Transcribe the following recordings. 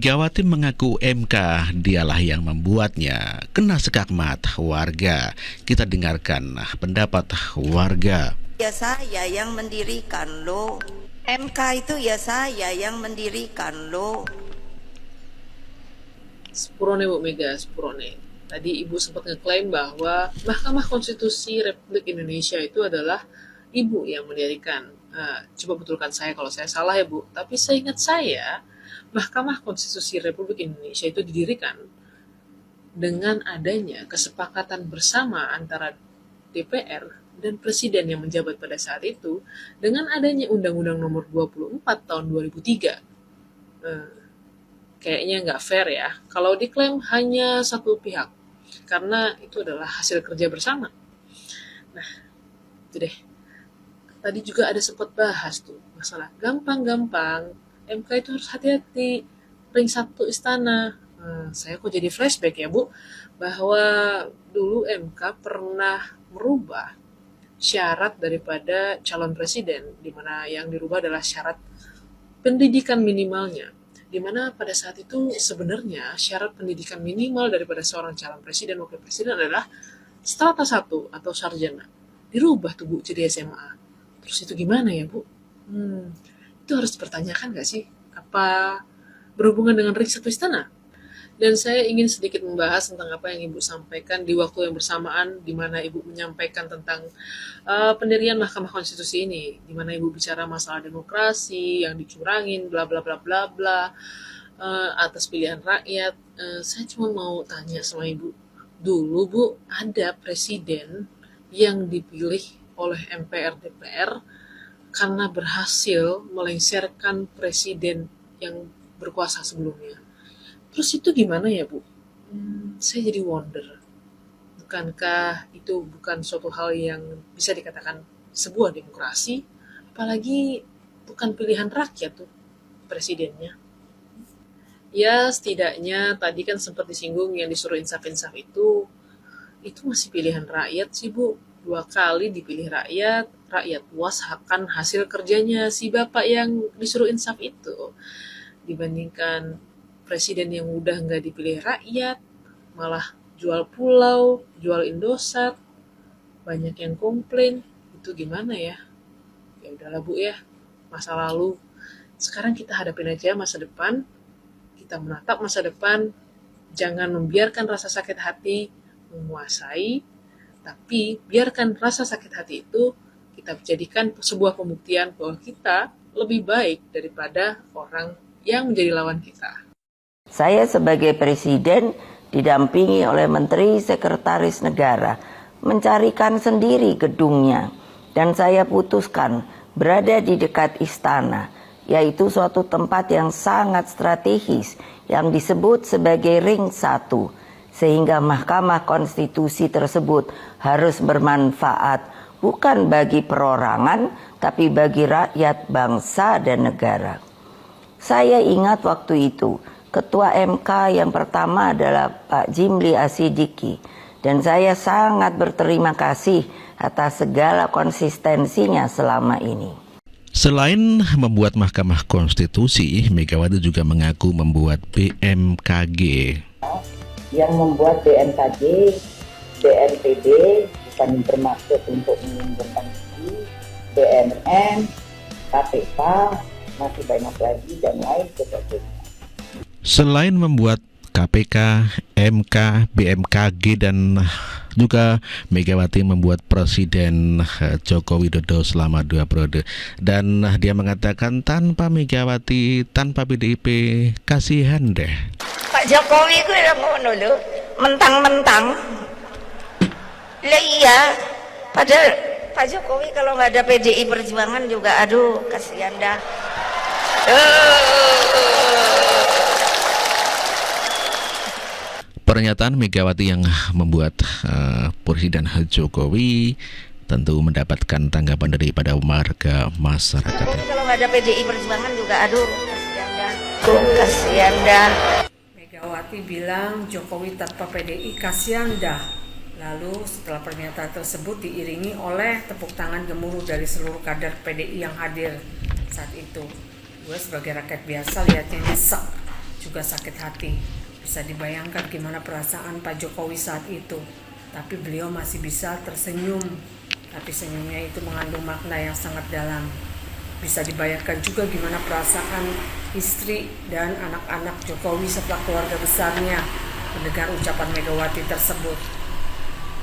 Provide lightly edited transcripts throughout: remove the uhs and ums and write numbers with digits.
Megawati mengaku MK dialah yang membuatnya kena sekakmat warga. Kita dengarkan pendapat warga. Ya saya yang mendirikan loh. MK itu ya saya yang mendirikan loh. Sepurone Bu Mega, sepurone. Tadi Ibu sempat ngeklaim bahwa Mahkamah Konstitusi Republik Indonesia itu adalah Ibu yang mendirikan. Coba betulkan saya kalau saya salah ya Bu. Tapi seingat saya, Mahkamah Konstitusi Republik Indonesia itu didirikan dengan adanya kesepakatan bersama antara DPR dan Presiden yang menjabat pada saat itu dengan adanya Undang-Undang Nomor 24 tahun 2003. Kayaknya nggak fair ya kalau diklaim hanya satu pihak, karena itu adalah hasil kerja bersama. Nah, itu deh. Tadi juga ada sempat bahas tuh masalah gampang-gampang, MK itu harus hati-hati, ring 1 istana. Saya kok jadi flashback ya Bu, bahwa dulu MK pernah merubah syarat daripada calon presiden, di mana yang dirubah adalah syarat pendidikan minimalnya, di mana pada saat itu sebenarnya syarat pendidikan minimal daripada seorang calon presiden wakil presiden adalah strata 1 atau sarjana. Dirubah tuh Bu jadi SMA. Terus itu gimana ya Bu? Itu harus dipertanyakan nggak sih? Apa berhubungan dengan ring 1 istana? Dan saya ingin sedikit membahas tentang apa yang Ibu sampaikan di waktu yang bersamaan, di mana Ibu menyampaikan tentang pendirian Mahkamah Konstitusi ini, di mana Ibu bicara masalah demokrasi yang dicurangin, bla bla bla bla bla, atas pilihan rakyat. Saya cuma mau tanya sama Ibu, dulu Bu ada presiden yang dipilih oleh MPR DPR karena berhasil melengsarkan presiden yang berkuasa sebelumnya. Terus itu gimana ya Bu? Saya jadi wonder. Bukankah itu bukan suatu hal yang bisa dikatakan sebuah demokrasi? Apalagi bukan pilihan rakyat tuh presidennya. Ya setidaknya tadi kan sempat disinggung yang disuruh insaf-insaf itu masih pilihan rakyat sih Bu. 2 kali dipilih rakyat puas akan hasil kerjanya si bapak yang disuruh insaf itu. Dibandingkan presiden yang udah nggak dipilih rakyat, malah jual pulau, jual Indosat, banyak yang komplain. Itu gimana ya? Ya udahlah Bu ya, masa lalu. Sekarang kita hadapin aja masa depan, kita menatap masa depan, jangan membiarkan rasa sakit hati menguasai, tapi biarkan rasa sakit hati itu kita jadikan sebuah pembuktian bahwa kita lebih baik daripada orang yang menjadi lawan kita. Saya sebagai presiden didampingi oleh Menteri Sekretaris Negara mencarikan sendiri gedungnya, dan saya putuskan berada di dekat istana, yaitu suatu tempat yang sangat strategis yang disebut sebagai ring 1. Sehingga Mahkamah Konstitusi tersebut harus bermanfaat bukan bagi perorangan, tapi bagi rakyat, bangsa, dan negara. Saya ingat waktu itu, Ketua MK yang pertama adalah Pak Jimli Asidiki, dan saya sangat berterima kasih atas segala konsistensinya selama ini. Selain membuat Mahkamah Konstitusi, Megawati juga mengaku membuat BMKG. Yang membuat BMKG, BNPB bukan bermaksud untuk menguntungkan diri, BNN, KPK, masih banyak lagi dan lain sebagainya. Selain membuat KPK, MK, BMKG, dan juga Megawati membuat Presiden Joko Widodo selama 2 periode. Dan dia mengatakan tanpa Megawati, tanpa PDIP, kasihan deh. Pak Jokowi itu udah ngono lho, mentang-mentang. Lah iya, padahal Pak Jokowi kalau nggak ada PDI Perjuangan juga, aduh kasihan dah. Pernyataan Megawati yang membuat Presiden Jokowi tentu mendapatkan tanggapan daripada warga masyarakat. Kalau nggak ada PDI Perjuangan juga, aduh kasihan dah. Kasihan dah. Megawati bilang Jokowi tanpa PDI kasihan dah. Lalu setelah pernyataan tersebut diiringi oleh tepuk tangan gemuruh dari seluruh kader PDI yang hadir saat itu. Gue sebagai rakyat biasa lihatnya nyesek. juga sakit hati. Bisa dibayangkan gimana perasaan Pak Jokowi saat itu. Tapi beliau masih bisa tersenyum. Tapi senyumnya itu mengandung makna yang sangat dalam. Bisa dibayangkan juga gimana perasaan istri dan anak-anak Jokowi serta keluarga besarnya mendengar ucapan Megawati tersebut.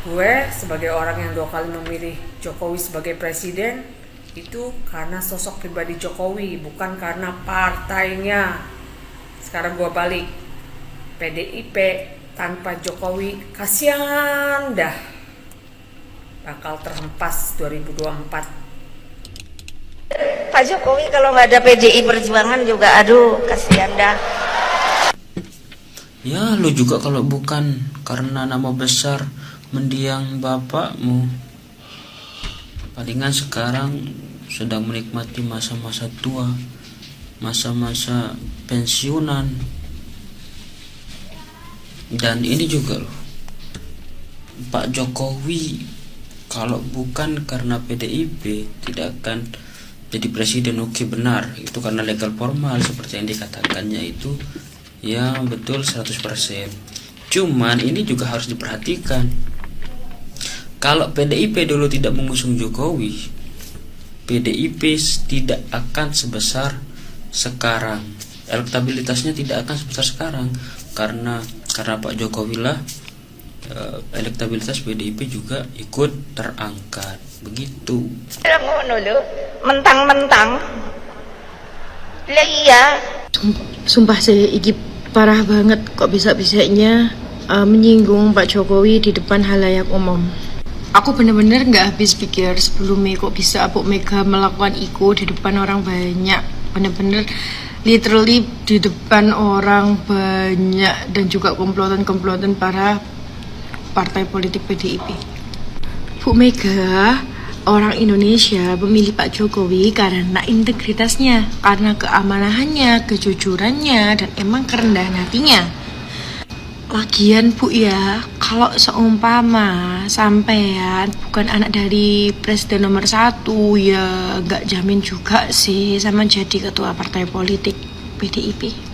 Gue sebagai orang yang 2 kali memilih Jokowi sebagai presiden itu karena sosok pribadi Jokowi, bukan karena partainya. Sekarang gue balik, PDIP tanpa Jokowi kasihan dah, bakal terhempas 2024. Pak Jokowi kalau nggak ada PDI Perjuangan juga aduh kasihan dah. Ya lu juga kalau bukan karena nama besar mendiang bapakmu, palingan sekarang sedang menikmati masa-masa tua, masa-masa pensiunan. Dan ini juga loh, Pak Jokowi kalau bukan karena PDIP tidak akan jadi presiden. Oke, benar, itu karena legal formal seperti yang dikatakannya itu, ya betul 100%. Cuman ini juga harus diperhatikan, kalau PDIP dulu tidak mengusung Jokowi, PDIP tidak akan sebesar sekarang, elektabilitasnya tidak akan sebesar sekarang, karena Pak Jokowi lah elektabilitas PDIP juga ikut terangkat. Begitu. Ngono lho, mentang-mentang. Lah iya. Sumpah sih, iki parah banget kok bisa-bisanya menyinggung Pak Jokowi di depan halayak umum. Aku bener-bener gak habis pikir sebelumnya kok bisa Bu Mega melakukan itu di depan orang banyak. Bener-bener literally di depan orang banyak dan juga komplotan-komplotan para partai politik PDIP. Bu Mega, orang Indonesia memilih Pak Jokowi karena integritasnya, karena keamanahannya, kejujurannya, dan emang kerendahan hatinya. Lagian Bu ya, kalau seumpama sampean bukan anak dari presiden nomor 1, ya gak jamin juga sih sama jadi ketua partai politik PDIP.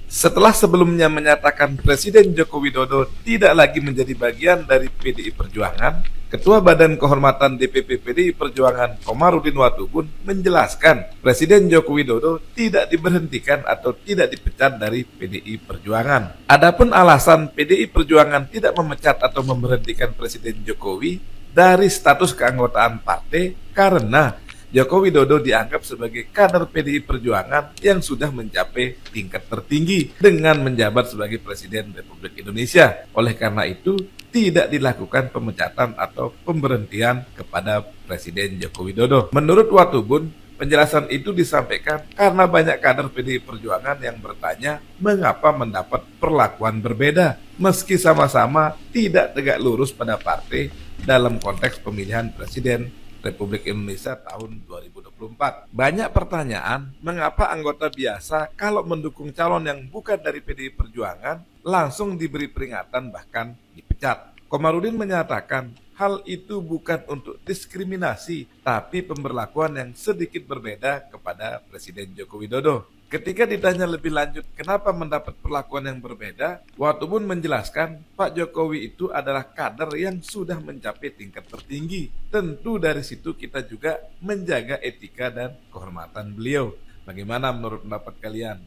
Setelah sebelumnya menyatakan Presiden Joko Widodo tidak lagi menjadi bagian dari PDI Perjuangan, Ketua Badan Kehormatan DPP PDI Perjuangan Komarudin Watubun menjelaskan Presiden Joko Widodo tidak diberhentikan atau tidak dipecat dari PDI Perjuangan. Adapun alasan PDI Perjuangan tidak memecat atau memberhentikan Presiden Jokowi dari status keanggotaan partai karena Joko Widodo dianggap sebagai kader PDI Perjuangan yang sudah mencapai tingkat tertinggi dengan menjabat sebagai Presiden Republik Indonesia. Oleh karena itu, tidak dilakukan pemecatan atau pemberhentian kepada Presiden Joko Widodo. Menurut Watubun, penjelasan itu disampaikan karena banyak kader PDI Perjuangan yang bertanya mengapa mendapat perlakuan berbeda meski sama-sama tidak tegak lurus pada partai dalam konteks pemilihan Presiden Republik Indonesia tahun 2024. Banyak pertanyaan mengapa anggota biasa kalau mendukung calon yang bukan dari PDI Perjuangan langsung diberi peringatan bahkan dipecat. Komarudin menyatakan hal itu bukan untuk diskriminasi, tapi pemberlakuan yang sedikit berbeda kepada Presiden Joko Widodo. Ketika ditanya lebih lanjut kenapa mendapat perlakuan yang berbeda, Watubun menjelaskan Pak Jokowi itu adalah kader yang sudah mencapai tingkat tertinggi. Tentu dari situ kita juga menjaga etika dan kehormatan beliau. Bagaimana menurut pendapat kalian?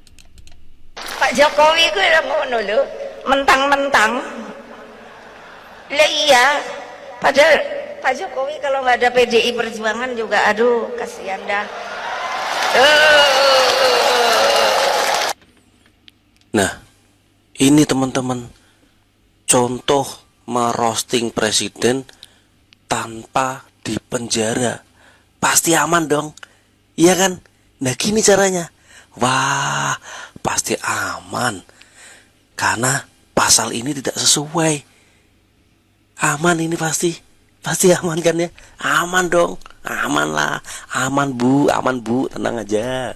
Pak Jokowi itu ngono lho, mentang-mentang. Lah iya, padahal Pak Jokowi kalau nggak ada PDI Perjuangan juga aduh kasihan dah. Nah, ini teman-teman contoh merosting presiden tanpa dipenjara. Pasti aman dong, iya kan? Nah gini caranya. Wah, pasti aman karena pasal ini tidak sesuai. Aman ini pasti aman kan ya? Aman dong, aman lah, aman bu, tenang aja.